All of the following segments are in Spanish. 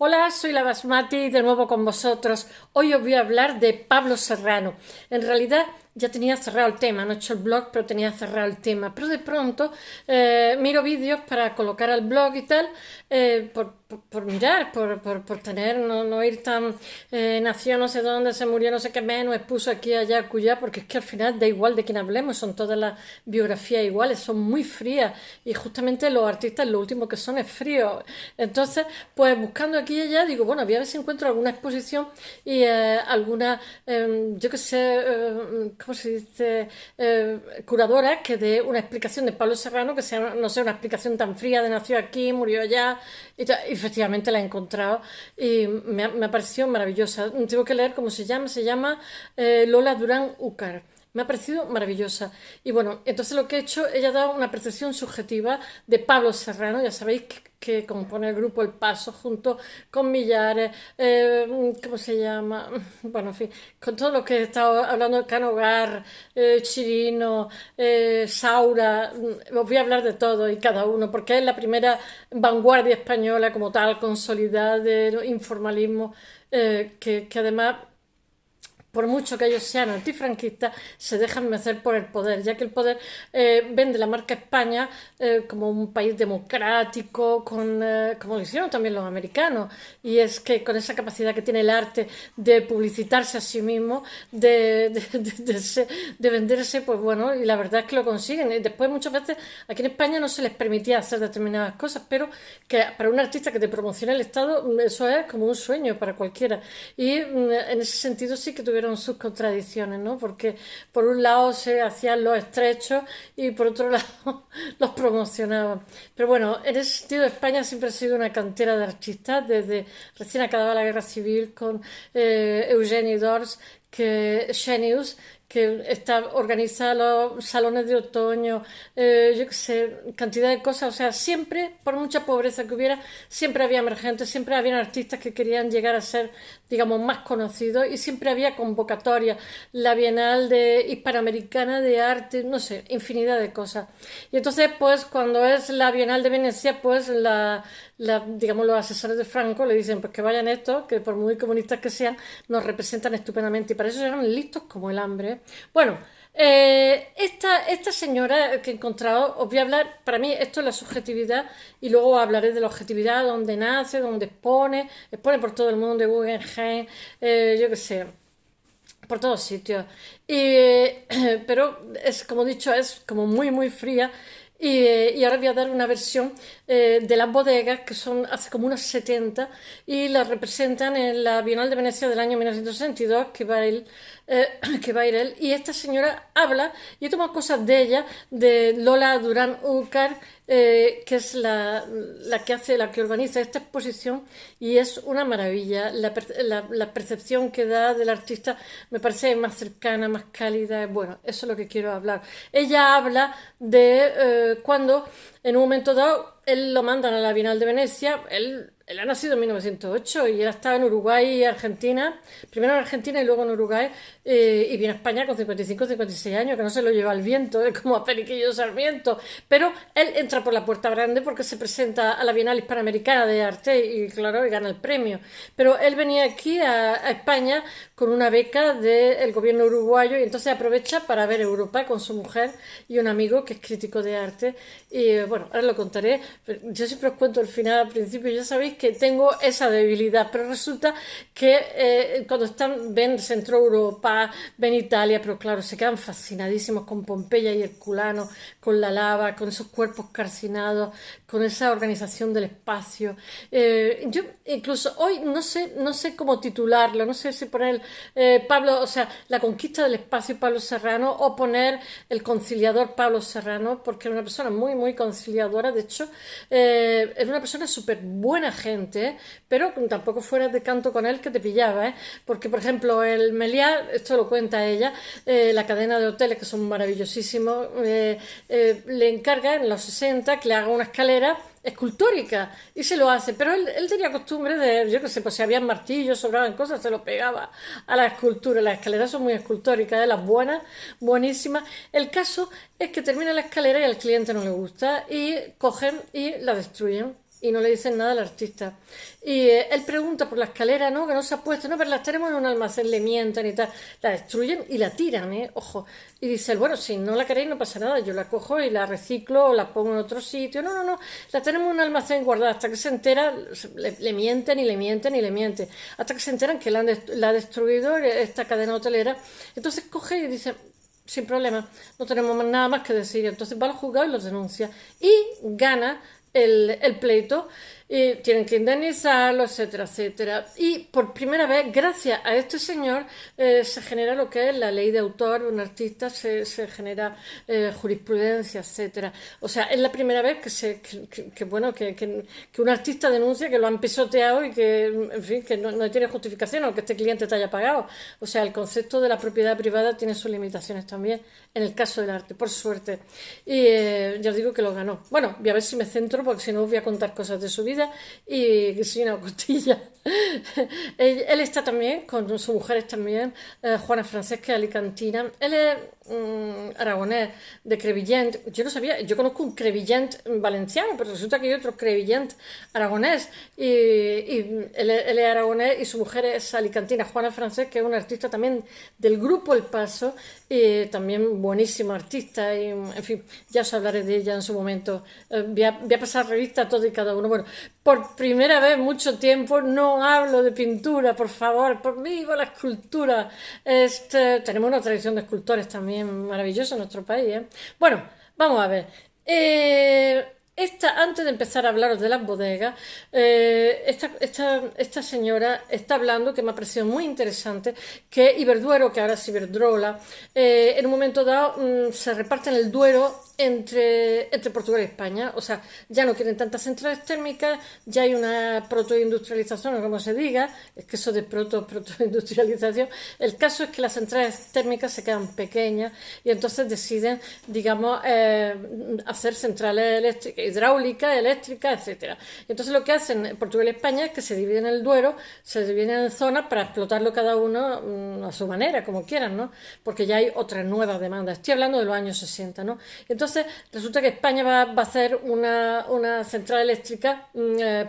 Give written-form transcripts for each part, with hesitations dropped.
Hola, soy la Basmati, de nuevo con vosotros. Hoy os voy a hablar de Pablo Serrano. En realidad ya tenía cerrado el tema, no he hecho el blog, pero tenía cerrado el tema. Pero de pronto miro vídeos para colocar al blog y tal, por mirar, por tener, no ir tan, nació no sé dónde, se murió no sé qué menos, expuso aquí, allá, acullá, porque es que al final da igual de quién hablemos, son todas las biografías iguales, son muy frías y justamente los artistas lo último que son es frío. Entonces, pues buscando aquí y allá, digo, bueno, voy a ver si encuentro alguna exposición y alguna, yo qué sé, ¿cómo se dice? Curadora que dé una explicación de Pablo Serrano, que sea, no sé, una explicación tan fría de nació aquí, murió allá, y efectivamente la he encontrado y me ha parecido maravillosa. Tengo que leer cómo se llama Lola Durán Úcar. Me ha parecido maravillosa. Y bueno, entonces lo que he hecho, ella ha dado una percepción subjetiva de Pablo Serrano, ya sabéis que compone el grupo El Paso junto con Millares, ¿cómo se llama? Bueno, en fin, con todo lo que he estado hablando de Cano Gar, Chirino, Saura, os voy a hablar de todo y cada uno, porque es la primera vanguardia española como tal, consolidada del informalismo, que además por mucho que ellos sean antifranquistas, se dejan mecer por el poder, ya que el poder vende la marca España como un país democrático, como lo hicieron también los americanos, y es que con esa capacidad que tiene el arte de publicitarse a sí mismo, de venderse, pues bueno, y la verdad es que lo consiguen. Y después muchas veces aquí en España no se les permitía hacer determinadas cosas, pero que para un artista que te promocione el Estado, eso es como un sueño para cualquiera. Y en ese sentido sí que tuvieron sus contradicciones, ¿no? Porque por un lado se hacían los estrechos y por otro lado los promocionaban. Pero bueno, en ese sentido España siempre ha sido una cantera de artistas, desde recién acabada la guerra civil con Eugeni Dors, Xenius, que organiza los salones de otoño, yo qué sé, cantidad de cosas, o sea, siempre, por mucha pobreza que hubiera, siempre había emergentes, siempre había artistas que querían llegar a ser, digamos, más conocidos y siempre había convocatoria, la Bienal de Hispanoamericana de Arte, no sé, infinidad de cosas. Y entonces, pues, cuando es la Bienal de Venecia, pues, digamos, los asesores de Franco le dicen, pues que vayan estos, que por muy comunistas que sean, nos representan estupendamente y para eso eran listos como el hambre. Bueno, esta señora que he encontrado, os voy a hablar, para mí esto es la subjetividad y luego hablaré de la objetividad, dónde nace, dónde expone por todo el mundo, de Guggenheim, yo qué sé, por todos sitios. Pero es, como he dicho, es como muy, muy fría. Y ahora voy a dar una versión de las bodegas, que son hace como unos 70, y las representan en la Bienal de Venecia del año 1962, que va a ir él. Y esta señora habla, y he tomado cosas de ella, de Lola Durán Úcar, que es la que organiza esta exposición, y es una maravilla. La percepción que da del artista me parece más cercana, más cálida. Bueno, eso es lo que quiero hablar. Ella habla de cuando en un momento dado él lo mandan a la Bienal de Venecia. Él ha nacido en 1908 y él ha estado en Uruguay y Argentina, primero en Argentina y luego en Uruguay, y viene a España con 55, 56 años, que no se lo lleva el viento, es como a Periquillo Sarmiento. Pero él entra por la puerta grande porque se presenta a la Bienal Hispanoamericana de Arte y claro, y gana el premio. Pero él venía aquí a España con una beca del gobierno uruguayo y entonces aprovecha para ver Europa con su mujer y un amigo que es crítico de arte. Y bueno, ahora lo contaré. Yo siempre os cuento el final al principio, ya sabéis que tengo esa debilidad, pero resulta que cuando ven Centro Europa, ven Italia, pero claro, se quedan fascinadísimos con Pompeya y Herculano, con la lava, con esos cuerpos calcinados, con esa organización del espacio. Yo incluso hoy no sé cómo titularlo, no sé si poner Pablo, o sea, la conquista del espacio Pablo Serrano o poner el conciliador Pablo Serrano, porque era una persona muy, muy conciliadora. De hecho, era una persona súper buena gente, pero tampoco fueras de canto con él que te pillaba, porque por ejemplo el Meliá, esto lo cuenta ella, la cadena de hoteles que son maravillosísimos, le encarga en los 60 que le haga una escalera escultórica y se lo hace, pero él tenía costumbre de, yo qué sé, pues si había martillos, sobraban cosas, se lo pegaba a la escultura. Las escaleras son muy escultóricas, las buenas, buenísimas. El caso es que termina la escalera y al cliente no le gusta y cogen y la destruyen y no le dicen nada al artista. Y él pregunta por la escalera, ¿no? Que no se ha puesto, no, pero las tenemos en un almacén, le mientan y tal. La destruyen y la tiran, ojo. Y dice, bueno, si no la queréis no pasa nada, yo la cojo y la reciclo o la pongo en otro sitio. No, no, no, la tenemos en un almacén guardada hasta que se entera, le mienten y le mienten y le mienten. Hasta que se enteran que la ha destruido esta cadena hotelera. Entonces coge y dice, sin problema, no tenemos nada más que decir. Entonces va al juzgado y los denuncia. Y gana el pleito. Y tienen que indemnizarlo, etcétera, etcétera. Y por primera vez, gracias a este señor, se genera lo que es la ley de autor, un artista se genera jurisprudencia, etcétera. O sea, es la primera vez que un artista denuncia que lo han pisoteado y que, en fin, que no tiene justificación o que este cliente te haya pagado. O sea, el concepto de la propiedad privada tiene sus limitaciones también, en el caso del arte, por suerte. Y ya os digo que lo ganó. Bueno, voy a ver si me centro, porque si no os voy a contar cosas de su vida y soy una costilla. Él está también, con su mujer es también Juana Francesca alicantina. Él es aragonés de Crevillent. Yo no sabía, yo conozco un Crevillent valenciano, pero resulta que hay otro Crevillent aragonés. Y él es aragonés y su mujer es alicantina, Juana Francesca, que es una artista también del grupo El Paso, y también buenísima artista. Y, en fin, ya os hablaré de ella en su momento. Voy a pasar revista a todo y cada uno. Bueno, por primera vez en mucho tiempo no hablo de pintura, por favor, por viva la escultura. Tenemos una tradición de escultores también maravillosa en nuestro país, ¿eh? Bueno, vamos a ver. Antes de empezar a hablaros de las bodegas, esta señora está hablando, que me ha parecido muy interesante, que Iberduero, que ahora es Iberdrola, en un momento dado se reparten el Duero entre Portugal y España. O sea, ya no quieren tantas centrales térmicas, ya hay una protoindustrialización, o como se diga, es que eso de protoindustrialización, el caso es que las centrales térmicas se quedan pequeñas y entonces deciden, digamos, hacer centrales eléctricas, hidráulicas, eléctricas, etcétera. Entonces lo que hacen Portugal y España es que se dividen el Duero, se dividen en zonas para explotarlo cada uno a su manera, como quieran, ¿no? Porque ya hay otras nuevas demandas. Estoy hablando de los años 60, ¿no? Entonces resulta que España va a hacer una central eléctrica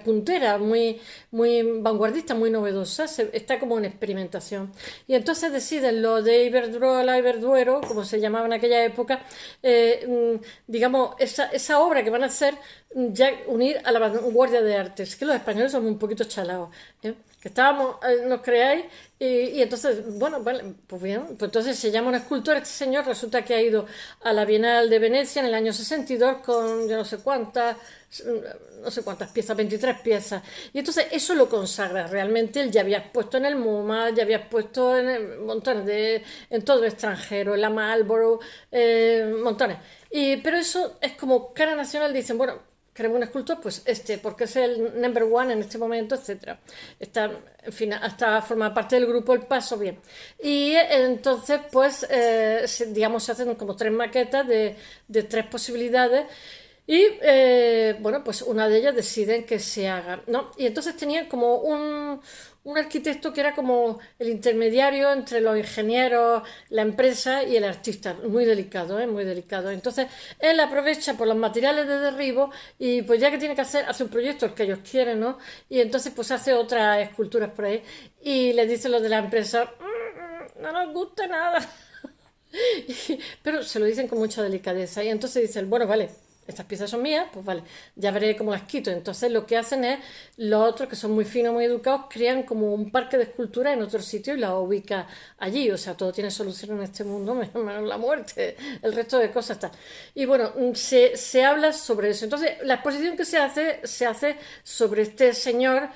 puntera, muy, muy vanguardista, muy novedosa. Está como en experimentación. Y entonces deciden lo de Iberdrola, Iberduero, como se llamaba en aquella época, digamos, esa obra que van a hacer, ya unir a la vanguardia de artes, que los españoles somos un poquito chalados, que estábamos, nos creáis, y entonces, bueno, vale, pues bien, pues entonces se llama un escultor, este señor resulta que ha ido a la Bienal de Venecia en el año 62 con yo no sé cuántas piezas, 23 piezas, y entonces eso lo consagra realmente. Él ya había expuesto en el MoMA, ya había expuesto en montones en todo el extranjero, en la Marlborough, montones, pero eso es como cara nacional, dicen, bueno, queremos un escultor, pues porque es el number one en este momento, etcétera. Está, en fin, hasta formar parte del grupo El Paso, bien. Y entonces, pues, digamos, se hacen como 3 maquetas de 3 posibilidades. Y bueno, pues una de ellas deciden que se haga, ¿no? Y entonces tenían como un arquitecto que era como el intermediario entre los ingenieros, la empresa y el artista. Muy delicado, muy delicado. Entonces él aprovecha por los materiales de derribo y pues ya que tiene que hace un proyecto el que ellos quieren, ¿no? Y entonces pues hace otras esculturas por ahí y les dice los de la empresa, no nos gusta nada. Pero se lo dicen con mucha delicadeza y entonces dicen, bueno, vale, estas piezas son mías, pues vale, ya veré cómo las quito. Entonces lo que hacen es, los otros que son muy finos, muy educados, crean como un parque de escultura en otro sitio y la ubica allí. O sea, todo tiene solución en este mundo, menos la muerte, el resto de cosas está. Y bueno, se habla sobre eso. Entonces la exposición que se hace sobre este señor,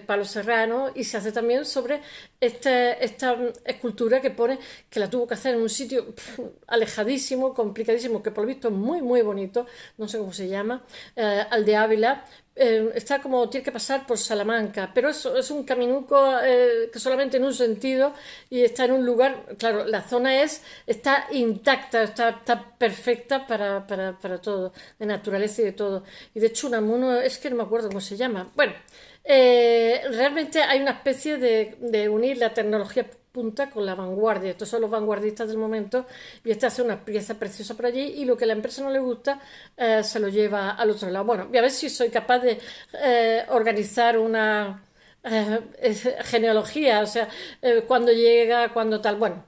Palo Serrano, y se hace también sobre esta escultura que pone, que la tuvo que hacer en un sitio alejadísimo, complicadísimo, que por lo visto es muy, muy bonito, no sé cómo se llama, al de Ávila. Está como, tiene que pasar por Salamanca, pero es un caminuco que solamente en un sentido y está en un lugar, claro, la zona está intacta, está perfecta para todo, de naturaleza y de todo. Y de hecho Unamuno, es que no me acuerdo cómo se llama. Bueno, realmente hay una especie de unir la tecnología punta con la vanguardia. Estos son los vanguardistas del momento y este hace una pieza preciosa por allí y lo que a la empresa no le gusta se lo lleva al otro lado. Bueno, voy a ver si soy capaz de organizar una genealogía, o sea, cuando llega, cuando tal. Bueno,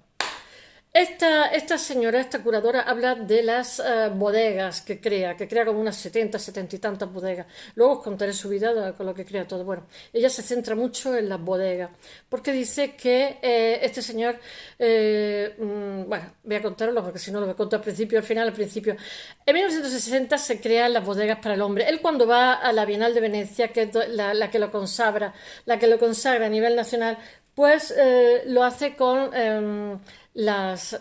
esta señora, esta curadora, habla de las bodegas que crea como unas 70, 70 y tantas bodegas. Luego os contaré su vida con lo que crea todo. Bueno, ella se centra mucho en las bodegas, porque dice que este señor, bueno, voy a contarlo porque si no lo voy a contar al principio, al principio. En 1960 se crean las bodegas para el hombre. Él cuando va a la Bienal de Venecia, que es la que lo consagra, a nivel nacional, pues lo hace con las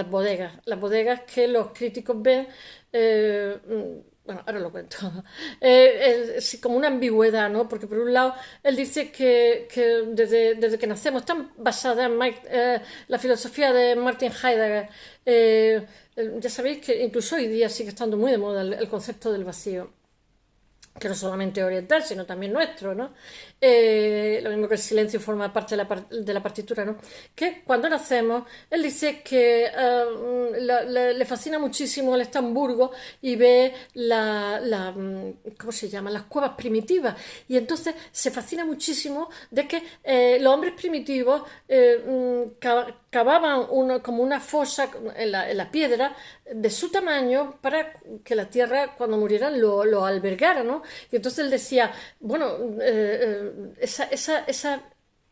bodegas que los críticos ven, bueno, ahora lo cuento, sí, como una ambigüedad, ¿no? Porque por un lado él dice que desde que nacemos están basadas en la filosofía de Martin Heidegger. Ya sabéis que incluso hoy día sigue estando muy de moda el concepto del vacío, que no solamente oriental, sino también nuestro, ¿no? Lo mismo que el silencio forma parte de la partitura, ¿no? Que cuando nacemos, él dice que le fascina muchísimo el Estamburgo y ve ¿cómo se llama? Las cuevas primitivas. Y entonces se fascina muchísimo de que los hombres primitivos cavaban como una fosa en la piedra de su tamaño para que la tierra cuando murieran lo albergara, ¿no? Y entonces él decía, bueno,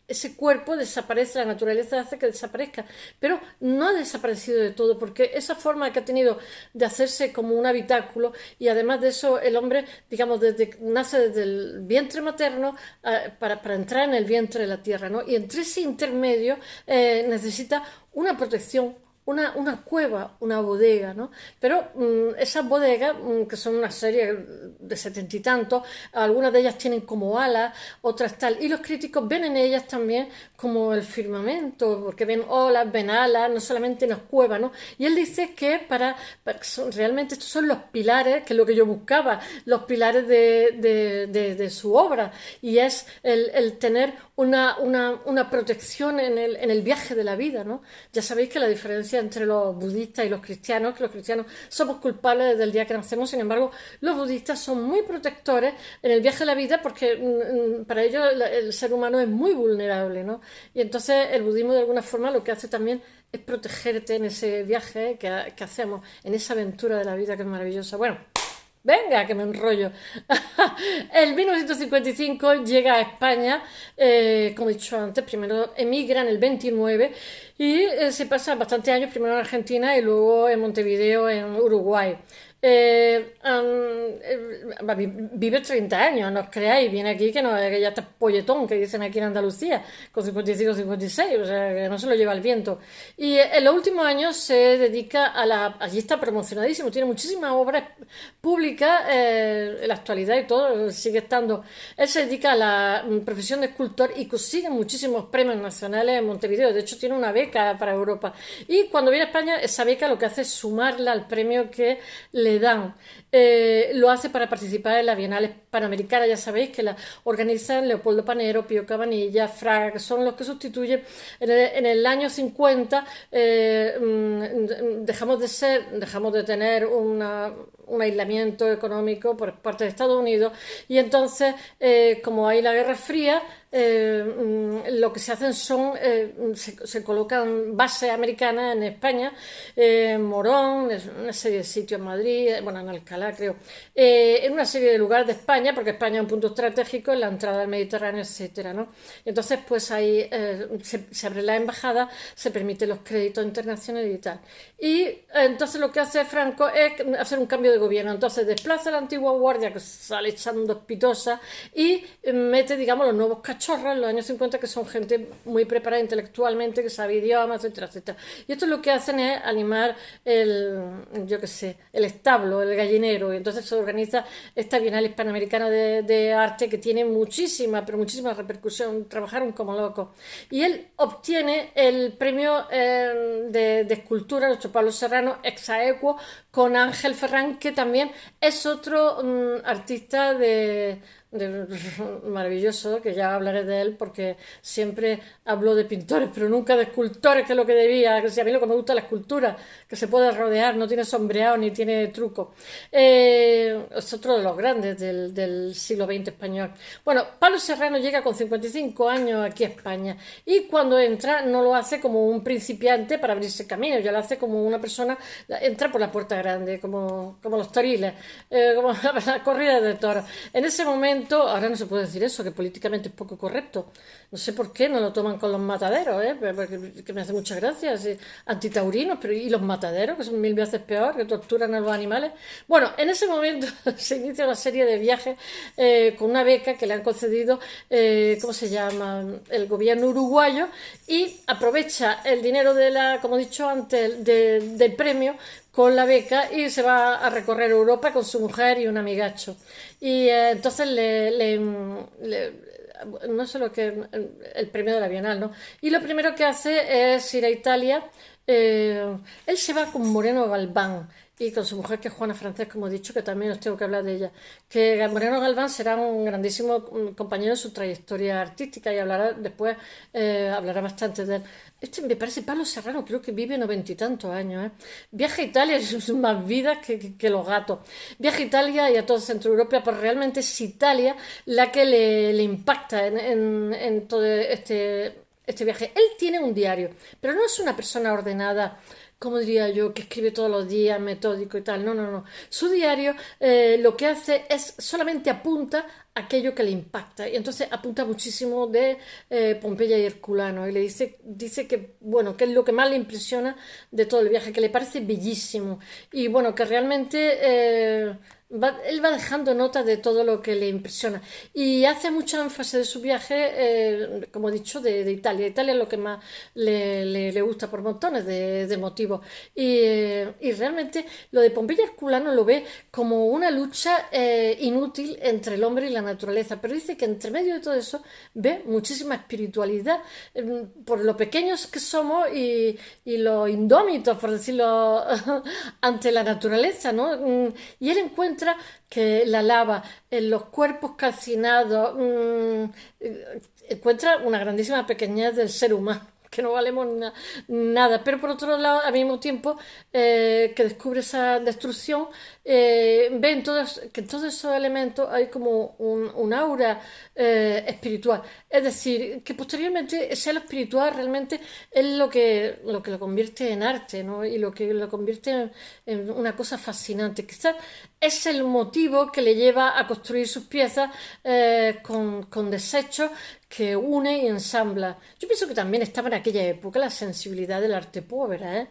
ese cuerpo desaparece, la naturaleza hace que desaparezca, pero no ha desaparecido de todo, porque esa forma que ha tenido de hacerse como un habitáculo, y además de eso el hombre, digamos, nace desde el vientre materno para entrar en el vientre de la tierra, ¿no? Y entre ese intermedio necesita una protección, una cueva, una bodega, ¿no? Pero esas bodegas, que son una serie de 70 y tantos, algunas de ellas tienen como alas, otras tal, y los críticos ven en ellas también como el firmamento, porque ven olas, ven alas, no solamente unas cuevas, ¿no? Y él dice que realmente estos son los pilares, que es lo que yo buscaba, los pilares de su obra, y es el tener una protección en el viaje de la vida, ¿no? Ya sabéis que la diferencia entre los budistas y los cristianos, que los cristianos somos culpables desde el día que nacemos, sin embargo, los budistas son muy protectores en el viaje de la vida porque para ellos el ser humano es muy vulnerable, ¿no? Y entonces el budismo de alguna forma lo que hace también es protegerte en ese viaje que hacemos, en esa aventura de la vida que es maravillosa. Bueno, venga, que me enrollo. En 1955 llega a España, como he dicho antes, primero emigra en el 29 y se pasa bastantes años, primero en Argentina y luego en Montevideo, en Uruguay. Vive 30 años, no os creáis, viene aquí que ya está polletón, que dicen aquí en Andalucía, con 55, 56, o sea, que no se lo lleva el viento. Y en los últimos años se dedica allí está promocionadísimo, tiene muchísimas obras públicas, en la actualidad y todo, sigue estando. Él se dedica a la profesión de escultor y consigue muchísimos premios nacionales en Montevideo, de hecho tiene una beca para Europa. Y cuando viene a España, esa beca lo que hace es sumarla al premio que le dan. Lo hace para participar en la Bienal Panamericana, ya sabéis que la organizan Leopoldo Panero, Pío Cabanilla, Fraga, que son los que sustituyen en el año 50. Dejamos de tener un aislamiento económico por parte de Estados Unidos y entonces como hay la Guerra Fría, lo que se hacen son se colocan bases americanas en España, Morón, una serie de sitios en Madrid, bueno, en Alcalá creo, en una serie de lugares de España, porque España es un punto estratégico en la entrada al Mediterráneo, etcétera, ¿no? Y entonces pues ahí se abre la embajada, se permiten los créditos internacionales y tal. Y entonces lo que hace Franco es hacer un cambio de gobierno, entonces desplaza a la antigua guardia que sale echando espitosa y mete, digamos, los nuevos cachorros en los años 50 que son gente muy preparada intelectualmente, que sabe idiomas, etcétera, etcétera. Y esto lo que hacen es animar yo qué sé, el establo, el gallinero, y entonces se organiza esta Bienal Hispanoamericana de Arte que tiene muchísima, pero muchísima repercusión, trabajaron como locos. Y él obtiene el premio de escultura, nuestro Pablo Serrano, ex aequo, con Ángel Ferrán, que también es otro artista maravilloso, que ya hablaré de él porque siempre hablo de pintores, pero nunca de escultores, que es lo que debía. Que si a mí lo que me gusta es la escultura, que se puede rodear, no tiene sombreado ni tiene truco. Es otro de los grandes del siglo XX español. Bueno, Pablo Serrano llega con 55 años aquí a España y cuando entra no lo hace como un principiante para abrirse camino, ya lo hace como una persona, entra por la puerta grande, como los toriles, como la corrida de toros. En ese momento, ahora no se puede decir eso, que políticamente es poco correcto. No sé por qué no lo toman con los mataderos, que me hace muchas gracias. Antitaurinos, pero ¿y los mataderos, que son mil veces peor, que torturan a los animales? Bueno, en ese momento se inicia una serie de viajes con una beca que le han concedido, ¿cómo se llama?, el gobierno uruguayo, y aprovecha el dinero como he dicho antes, del premio con la beca y se va a recorrer Europa con su mujer y un amigacho. Y entonces no sé lo que el premio de la Bienal, ¿no? Y lo primero que hace es ir a Italia. Él se va con Moreno Galván y con su mujer, que es Juana Francés, como he dicho, que también os tengo que hablar de ella. Que Moreno Galván será un grandísimo compañero en su trayectoria artística y hablará después, hablará bastante de él. Me parece Pablo Serrano, creo que vive 90 y tantos años. Viaja a Italia, es más vida que los gatos. Viaja a Italia y a toda Centro Europa, pues realmente es Italia la que le impacta en todo este viaje. Él tiene un diario, pero no es una persona ordenada, como diría yo, que escribe todos los días, metódico y tal. No, no, no. Su diario lo que hace es solamente apunta aquello que le impacta. Y entonces apunta muchísimo de Pompeya y Herculano. Y le dice que, bueno, que es lo que más le impresiona de todo el viaje, que le parece bellísimo. Y bueno, que realmente él va dejando notas de todo lo que le impresiona y hace mucho énfasis de su viaje, como he dicho, de Italia. Italia es lo que más le gusta por montones de motivos. Y realmente lo de Pompeya Herculano lo ve como una lucha inútil entre el hombre y la naturaleza, pero dice que entre medio de todo eso ve muchísima espiritualidad, por lo pequeños que somos y lo indómitos, por decirlo, ante la naturaleza, ¿no? Y él encuentra que la lava en los cuerpos calcinados encuentra una grandísima pequeñez del ser humano, que no valemos nada, pero por otro lado, al mismo tiempo que descubre esa destrucción, ven que en todos esos elementos hay como un aura espiritual. Es decir, que posteriormente sea lo espiritual realmente es lo que lo convierte en arte, ¿no? Y lo que lo convierte en una cosa fascinante. Quizás es el motivo que le lleva a construir sus piezas con desechos que une y ensambla. Yo pienso que también estaba en aquella época la sensibilidad del arte povera,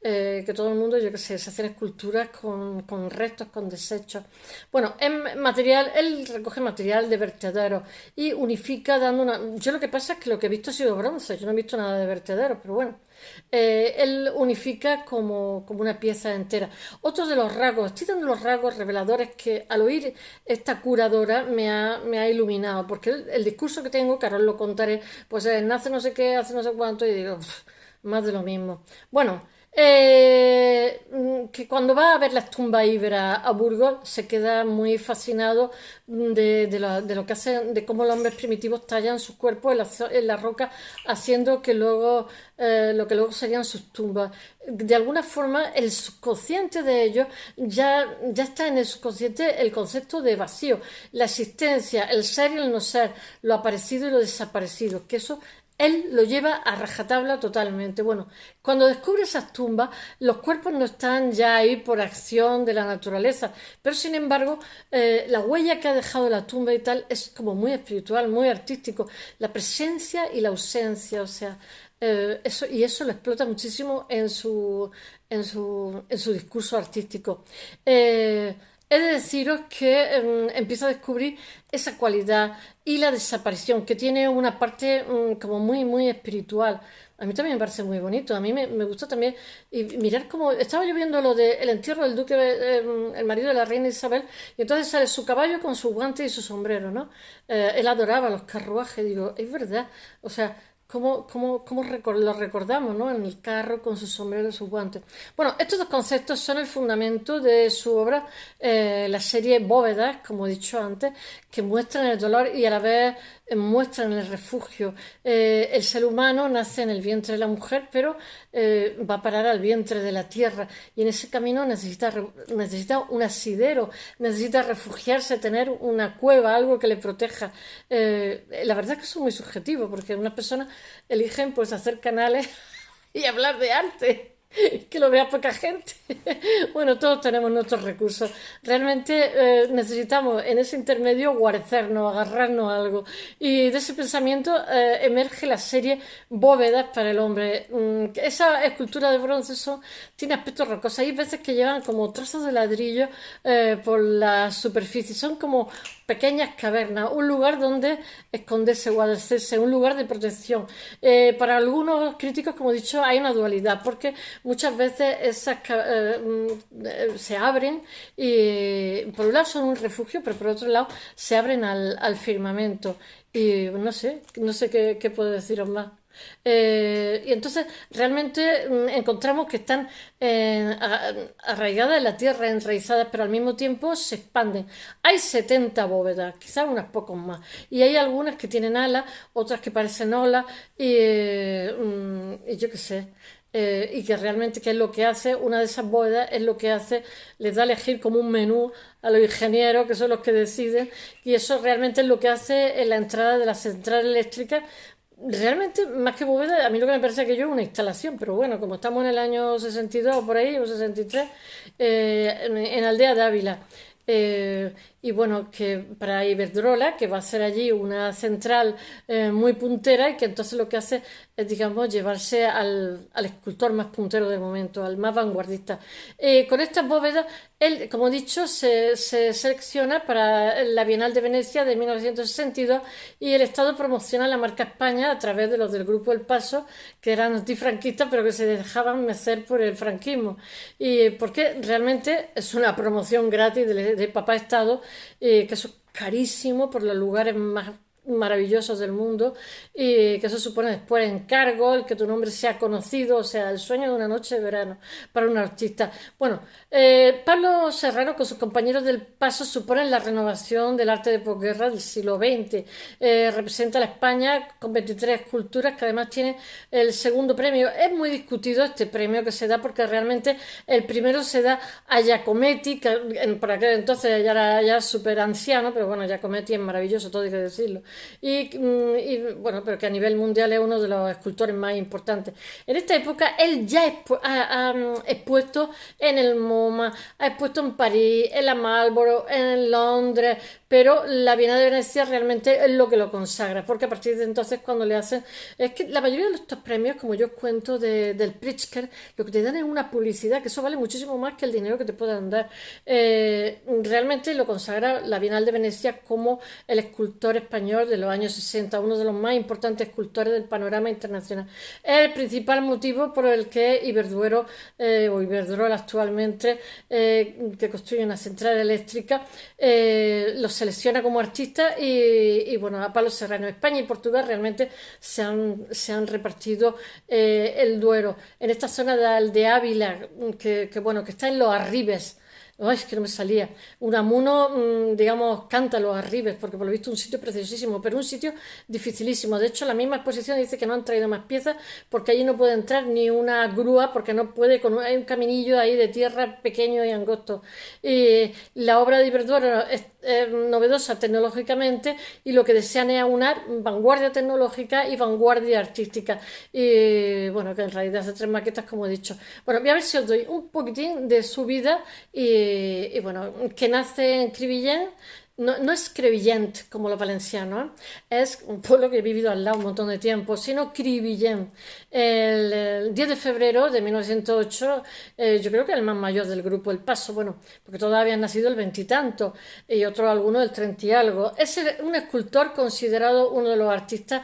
que todo el mundo, yo qué sé, se hacen esculturas con restos, con desechos. Bueno, él recoge material de vertederos y unifica dando una... Yo lo que pasa es que lo que he visto ha sido bronce, yo no he visto nada de vertederos, pero bueno. Él unifica como una pieza entera. Otro de los rasgos, estoy dando los rasgos reveladores que al oír esta curadora me ha iluminado, porque el discurso que tengo, que ahora os lo contaré, pues nace no sé qué, hace no sé cuánto, y digo, más de lo mismo. Bueno, que cuando va a ver las tumbas íberas a Burgos se queda muy fascinado de lo que hacen, de cómo los hombres primitivos tallan sus cuerpos en la roca, haciendo que luego lo que luego serían sus tumbas. De alguna forma, el subconsciente de ellos ya está en el subconsciente el concepto de vacío, la existencia, el ser y el no ser, lo aparecido y lo desaparecido, que eso él lo lleva a rajatabla totalmente. Bueno, cuando descubre esas tumbas, los cuerpos no están ya ahí por acción de la naturaleza, pero sin embargo, la huella que ha dejado la tumba y tal es como muy espiritual, muy artístico. La presencia y la ausencia, o sea, eso lo explota muchísimo en su discurso artístico. He de deciros que empiezo a descubrir esa cualidad y la desaparición, que tiene una parte como muy, muy espiritual. A mí también me parece muy bonito. A mí me gusta también y mirar cómo... Estaba yo viendo lo del entierro del duque, el marido de la reina Isabel, y entonces sale su caballo con sus guantes y su sombrero, ¿no? Él adoraba los carruajes, digo, es verdad. O sea, lo recordamos, ¿no? En el carro con su sombrero y sus guantes. Bueno, estos dos conceptos son el fundamento de su obra, la serie Bóvedas, como he dicho antes, que muestran el dolor y a la vez muestran el refugio. El ser humano nace en el vientre de la mujer, pero va a parar al vientre de la tierra y en ese camino necesita un asidero, necesita refugiarse, tener una cueva, algo que le proteja. La verdad es que eso es muy subjetivo, porque unas personas eligen pues hacer canales y hablar de arte. Que lo vea poca gente. Bueno, todos tenemos nuestros recursos. Realmente necesitamos en ese intermedio guarecernos, agarrarnos a algo. Y de ese pensamiento emerge la serie Bóvedas para el hombre. Esa escultura de bronce tiene aspectos rocosos. Hay veces que llevan como trozos de ladrillo por la superficie. Son como pequeñas cavernas, un lugar donde esconderse, guarecerse, un lugar de protección. Para algunos críticos, como he dicho, hay una dualidad, porque muchas veces se abren y por un lado son un refugio, pero por otro lado se abren al firmamento. Y no sé qué puedo deciros más. Y entonces realmente encontramos que están arraigadas en la tierra, enraizadas, pero al mismo tiempo se expanden. Hay 70 bóvedas, quizás unas pocos más, y hay algunas que tienen alas, otras que parecen olas, y yo qué sé. Y que realmente, ¿qué es lo que hace? Una de esas bóvedas es lo que hace, les da a elegir como un menú a los ingenieros, que son los que deciden, y eso realmente es lo que hace en la entrada de la central eléctrica. Realmente, más que bóveda, a mí lo que me parece que yo es una instalación, pero bueno, como estamos en el año 62 o por ahí, o 63, en Aldea de Ávila. Y bueno, que para Iberdrola, que va a ser allí una central muy puntera y que entonces lo que hace es, digamos, llevarse al escultor más puntero del momento, al más vanguardista. Con estas bóvedas, él, como he dicho, se selecciona para la Bienal de Venecia de 1962 y el Estado promociona la marca España a través de los del Grupo El Paso, que eran antifranquistas, pero que se dejaban mecer por el franquismo. Y porque realmente es una promoción gratis de Papá Estado, que eso es carísimo por los lugares más maravillosos del mundo y que eso supone después encargo, el que tu nombre sea conocido, o sea, el sueño de una noche de verano para un artista. Bueno, Pablo Serrano con sus compañeros del Paso suponen la renovación del arte de posguerra del siglo XX. Representa a la España con 23 esculturas que además tiene el segundo premio. Es muy discutido este premio que se da porque realmente el primero se da a Giacometti, que por aquel entonces ya era ya súper anciano, pero bueno, Giacometti es maravilloso, todo hay que decirlo. Y bueno, pero que a nivel mundial es uno de los escultores más importantes. En esta época él ya ha expuesto en el MoMA, ha expuesto en París, en la Marlborough, en Londres, pero la Bienal de Venecia realmente es lo que lo consagra, porque a partir de entonces cuando le hacen, es que la mayoría de estos premios, como yo os cuento del Pritzker, lo que te dan es una publicidad, que eso vale muchísimo más que el dinero que te puedan dar. Realmente lo consagra la Bienal de Venecia como el escultor español de los años 60, uno de los más importantes escultores del panorama internacional. Es el principal motivo por el que Iberduero o Iberdrola actualmente, que construye una central eléctrica, los selecciona como artistas y bueno, a Pablo Serrano. España y Portugal realmente se han repartido el Duero. En esta zona de Ávila, bueno, que está en los Arribes. Ay, es que no me salía. Unamuno, digamos, canta los Arribes, porque por lo visto es un sitio preciosísimo, pero un sitio dificilísimo. De hecho, la misma exposición dice que no han traído más piezas porque allí no puede entrar ni una grúa, porque no puede, hay un caminillo ahí de tierra pequeño y angosto. Y la obra de Iberdrola es novedosa tecnológicamente y lo que desean es aunar vanguardia tecnológica y vanguardia artística. Y bueno, que en realidad hace 3 maquetas, como he dicho. Bueno, voy a ver si os doy un poquitín de su vida y bueno, que nace en Crevillent. No es Crevillent como los valencianos, es un pueblo que he vivido al lado un montón de tiempo, sino Crevillent. El 10 de febrero de 1908, yo creo que el más mayor del grupo El Paso, bueno, porque todos habían nacido el veintitanto y otros algunos del 30 y algo. Es un escultor considerado uno de los artistas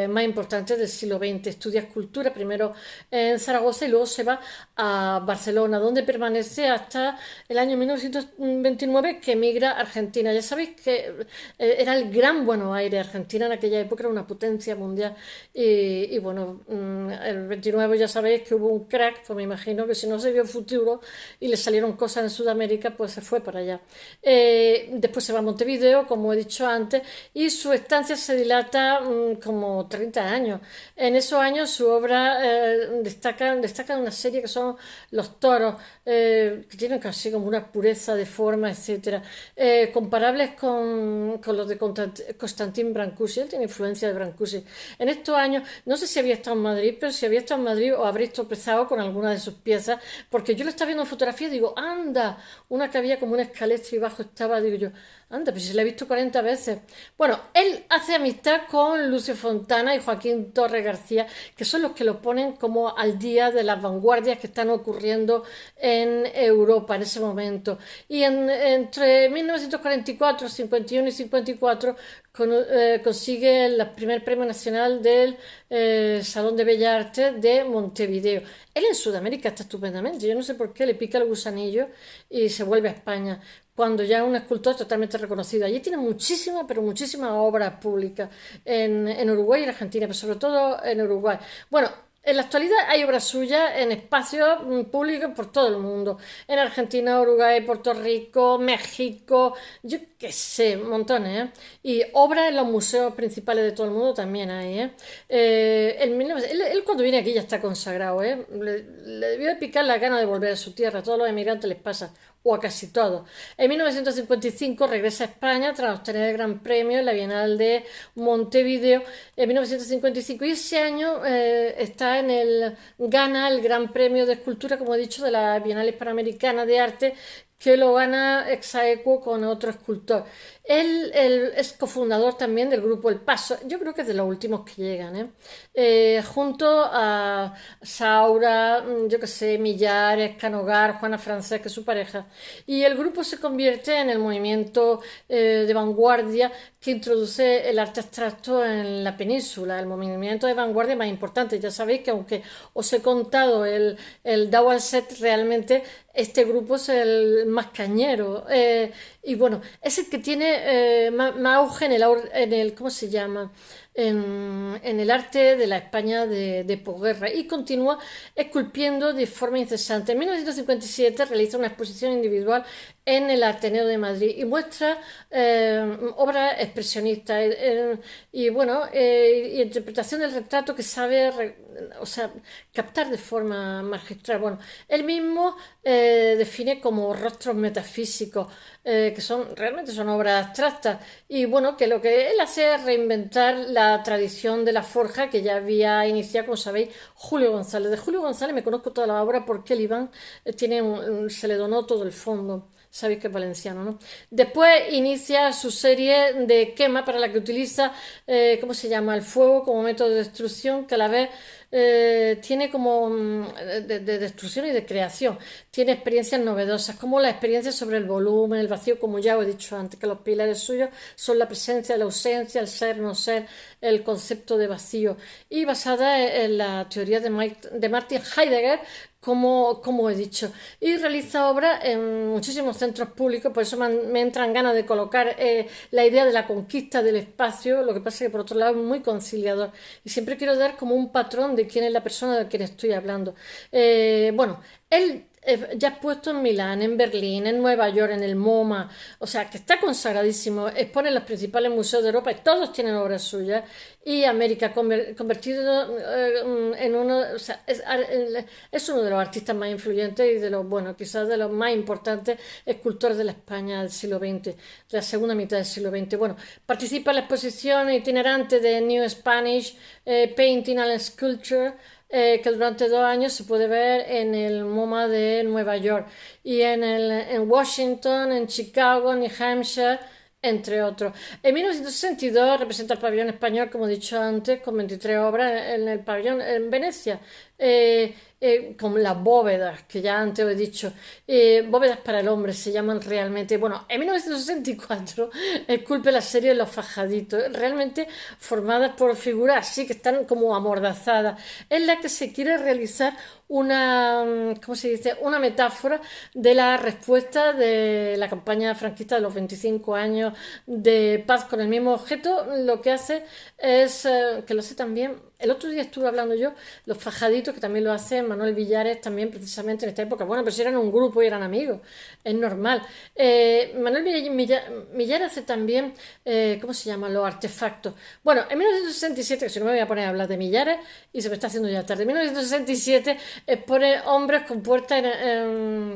más importantes del siglo XX. Estudia escultura primero en Zaragoza y luego se va a Barcelona, donde permanece hasta el año 1929, que emigra a Argentina. Argentina. Ya sabéis que era el gran Buenos Aires. Argentina en aquella época era una potencia mundial. Y bueno, el 29 ya sabéis que hubo un crack, pues me imagino que si no se vio el futuro y le salieron cosas en Sudamérica, pues se fue para allá. Después se va a Montevideo, como he dicho antes, y su estancia se dilata como 30 años. En esos años su obra destaca una serie que son Los Toros, que tienen casi como una pureza de forma, etcétera, comparables con los de Constantin Brancusi. Él tiene influencia de Brancusi. En estos años, no sé si había estado en Madrid, pero si había estado en Madrid os habréis tropezado con alguna de sus piezas, porque yo lo estaba viendo en fotografía y digo, anda, una que había como una escalestra y bajo estaba, digo yo, anda, pues si la he visto 40 veces. Bueno, él hace amistad con Lucio Fontana y Joaquín Torres García, que son los que lo ponen como al día de las vanguardias que están ocurriendo en Europa en ese momento. Y entre 1944, 51 y 54 consigue el primer premio nacional del Salón de Bellas Artes de Montevideo. Él en Sudamérica está estupendamente, yo no sé por qué le pica el gusanillo y se vuelve a España cuando ya es un escultor totalmente reconocido. Allí tiene muchísimas, pero muchísimas obras públicas en Uruguay y en Argentina, pero sobre todo en Uruguay. Bueno, en la actualidad hay obras suyas en espacios públicos por todo el mundo. En Argentina, Uruguay, Puerto Rico, México, yo qué sé, montones, ¿eh? Y obras en los museos principales de todo el mundo también hay, ¿eh? Él cuando viene aquí ya está consagrado, ¿eh? Le debió de picar la gana de volver a su tierra. A todos los emigrantes les pasa, o a casi todos. En 1955 regresa a España tras obtener el Gran Premio en la Bienal de Montevideo en 1955 y ese año gana el Gran Premio de Escultura, como he dicho, de la Bienal Hispanoamericana de Arte, que lo gana ex aequo con otro escultor. Él es cofundador también del grupo El Paso, yo creo que es de los últimos que llegan, ¿eh? Junto a Saura, yo que sé, Millares, Canogar, Juana Francés, que es su pareja. Y el grupo se convierte en el movimiento de vanguardia que introduce el arte abstracto en la península, el movimiento de vanguardia más importante. Ya sabéis que aunque os he contado el Dau al Set, realmente este grupo es el más cañero. Y bueno, es el que tiene más auge ¿cómo se llama? En el arte de la España de posguerra y continúa esculpiendo de forma incesante. En 1957 realiza una exposición individual en el Ateneo de Madrid y muestra obras expresionistas y bueno, y interpretación del retrato que sabe o sea, captar de forma magistral. Bueno, él mismo define como rostros metafísicos, que realmente son obras abstractas y bueno, que lo que él hace es reinventar la tradición de la forja que ya había iniciado, como sabéis, Julio González. De Julio González me conozco toda la obra porque el Iván se le donó todo el fondo. Sabéis que es valenciano, ¿no? Después inicia su serie de quema para la que utiliza, ¿cómo se llama? El fuego como método de destrucción, que a la vez tiene como de destrucción y de creación. Tiene experiencias novedosas, como la experiencia sobre el volumen, el vacío, como ya os he dicho antes, que los pilares suyos son la presencia, la ausencia, el ser, no ser, el concepto de vacío. Y basada en la teoría de Martin Heidegger, como he dicho, y realiza obras en muchísimos centros públicos, por eso me entran ganas de colocar la idea de la conquista del espacio. Lo que pasa es que por otro lado es muy conciliador y siempre quiero dar como un patrón de quién es la persona de quien estoy hablando. Bueno, él ya expuesto en Milán, en Berlín, en Nueva York, en el MoMA, o sea, que está consagradísimo, expone en los principales museos de Europa y todos tienen obras suyas, y América convertido en uno, o sea, es uno de los artistas más influyentes y de los, bueno, quizás de los más importantes escultores de la España del siglo XX, de la segunda mitad del siglo XX. Bueno, participa en la exposición itinerante de New Spanish Painting and Sculpture, que durante 2 años se puede ver en el MoMA de Nueva York y en Washington, en Chicago, New Hampshire, entre otros. En 1962 representa el pabellón español, como he dicho antes, con 23 obras en el pabellón en Venecia. con las bóvedas, que ya antes os he dicho, bóvedas para el hombre se llaman realmente. Bueno, en 1964 esculpe la serie Los Fajaditos, realmente formadas por figuras así que están como amordazadas, en la que se quiere realizar una, ¿cómo se dice? Una metáfora de la respuesta de la campaña franquista de los 25 años de paz con el mismo objeto. Lo que hace es, que lo sé también, el otro día estuve hablando yo, los fajaditos, que también lo hace Manuel Villares también precisamente en esta época. Bueno, pero si eran un grupo y eran amigos, es normal. Manuel Villares hace también, ¿cómo se llama? Los artefactos. Bueno, en 1967, que si no me voy a poner a hablar de Millares y se me está haciendo ya tarde, en 1967 expone hombres con puertas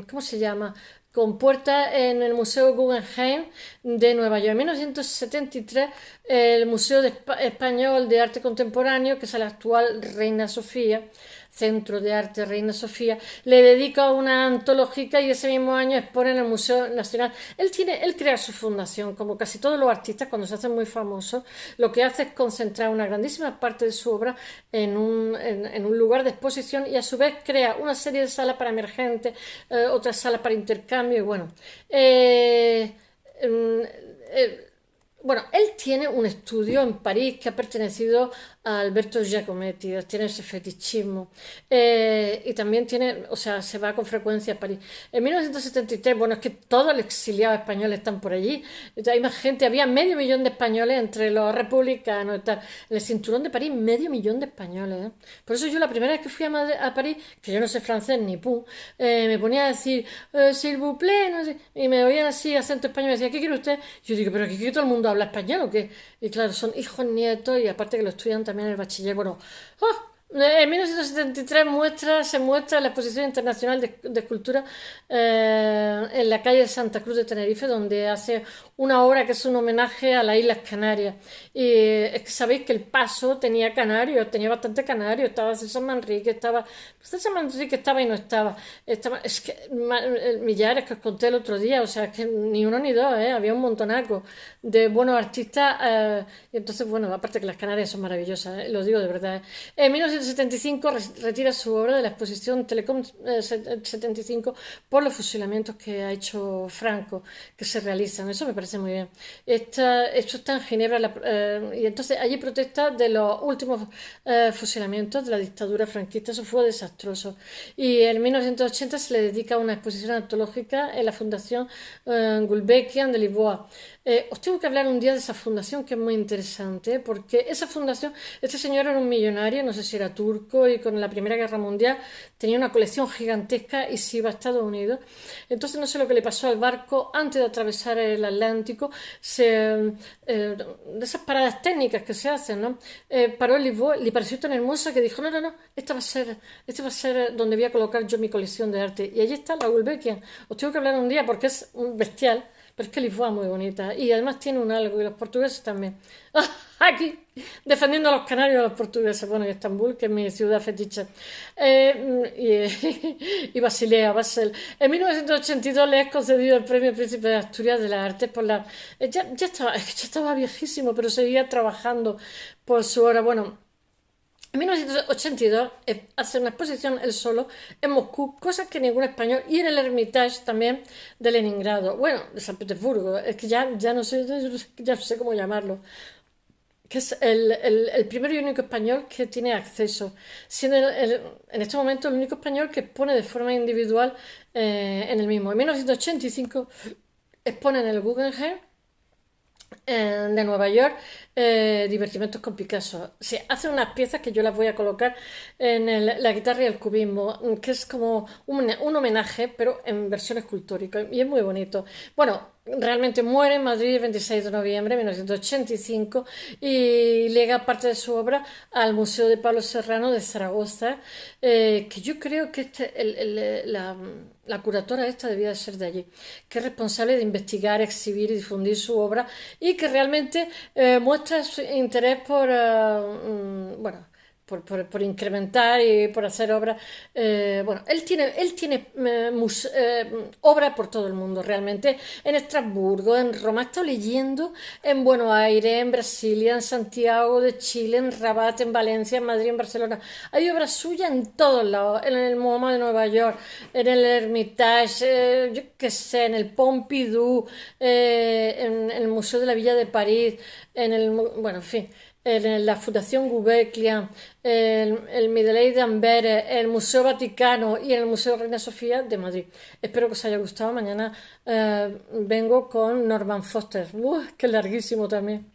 ¿cómo se llama? Con puertas en el Museo Guggenheim de Nueva York. En 1973, el Museo Español de Arte Contemporáneo, que es la actual Reina Sofía, Centro de Arte Reina Sofía, le dedica una antológica y ese mismo año expone en el Museo Nacional. Él crea su fundación, como casi todos los artistas cuando se hacen muy famosos, lo que hace es concentrar una grandísima parte de su obra en un lugar de exposición y a su vez crea una serie de salas para emergentes, otras salas para intercambio y bueno. Eh, mm, eh, bueno, él tiene un estudio en París que ha pertenecido a Alberto Giacometti, tiene ese fetichismo. Y también tiene, o sea, se va con frecuencia a París. En 1973, bueno, es que todos los exiliados españoles están por allí. Hay más gente, había medio millón de españoles entre los republicanos y tal. En el cinturón de París, medio millón de españoles. ¿Eh? Por eso yo la primera vez que fui a París, que yo no sé francés ni pum, me ponía a decir, s'il vous plaît, no sé, y me oían así, acento español, y me decía, ¿qué quiere usted? Yo digo, pero aquí que todo el mundo habla español o qué? Y claro, son hijos, nietos, y aparte que lo estudian también en el bachiller. Bueno, en 1973 se muestra la Exposición Internacional de Escultura en la calle Santa Cruz de Tenerife, donde hace una obra que es un homenaje a las Islas Canarias. Y es que sabéis que el Paso tenía canarios, tenía bastante canarios, estaba César Manrique, estaba y no estaba. Es que Millares, que os conté el otro día, o sea, es que ni uno ni dos, había un montonaco de buenos artistas. Y entonces, bueno, aparte que las Canarias son maravillosas, lo digo de verdad. En 1975 retira su obra de la exposición Telecom 75 por los fusilamientos que ha hecho Franco, que se realizan. Eso me parece muy bien. Esto está en Ginebra y entonces allí protesta de los últimos fusilamientos de la dictadura franquista. Eso fue desastroso. Y en 1980 se le dedica una exposición antológica en la Fundación Gulbenkian de Lisboa. Os tengo que hablar un día de esa fundación que es muy interesante, porque esa fundación, este señor era un millonario, no sé si era turco, y con la Primera Guerra Mundial tenía una colección gigantesca y se iba a Estados Unidos. Entonces no sé lo que le pasó al barco antes de atravesar el Atlántico, de esas paradas técnicas que se hacen, ¿no? Paró en Lisboa, le pareció tan hermosa que dijo, no, no, no, este va a ser donde voy a colocar yo mi colección de arte. Y allí está la Gulbenkian. Os tengo que hablar un día porque es un bestial. Pero es que Lisboa es muy bonita y además tiene un algo y los portugueses también. Aquí, defendiendo a los canarios y a los portugueses. Bueno, y Estambul, que es mi ciudad fetiche. Y Basilea, Basel. En 1982 le es concedido el Premio Príncipe de Asturias de las Artes por la... ya estaba viejísimo, pero seguía trabajando por su hora. Bueno, en 1982 hace una exposición él solo en Moscú, cosas que ningún español, y en el Hermitage también de Leningrado, bueno, de San Petersburgo, es que ya no sé, ya no sé cómo llamarlo, que es el primero y único español que tiene acceso, siendo en este momento el único español que expone de forma individual en el mismo. En 1985 expone en el Guggenheim de Nueva York, divertimentos con Picasso. Se hacen unas piezas que yo las voy a colocar en la guitarra y el cubismo, que es como un homenaje, pero en versión escultórica, y es muy bonito. Bueno, realmente muere en Madrid el 26 de noviembre de 1985 y lega parte de su obra al Museo de Pablo Serrano de Zaragoza, que yo creo que la curatora esta debía de ser de allí, que es responsable de investigar, exhibir y difundir su obra y que realmente muestra su interés por, bueno, por incrementar y por hacer obras. Bueno, él tiene obras por todo el mundo, realmente. En Estrasburgo, en Roma, he estado leyendo en Buenos Aires, en Brasilia, en Santiago de Chile, en Rabat, en Valencia, en Madrid, en Barcelona. Hay obras suyas en todos lados, en el MoMA de Nueva York, en el Hermitage, yo qué sé, en el Pompidou, en el Museo de la Villa de París, bueno, en fin, en la Fundación Gulbenkian, el Middle de Amberes, el Museo Vaticano y en el Museo Reina Sofía de Madrid. Espero que os haya gustado. Mañana vengo con Norman Foster. ¡Qué larguísimo también!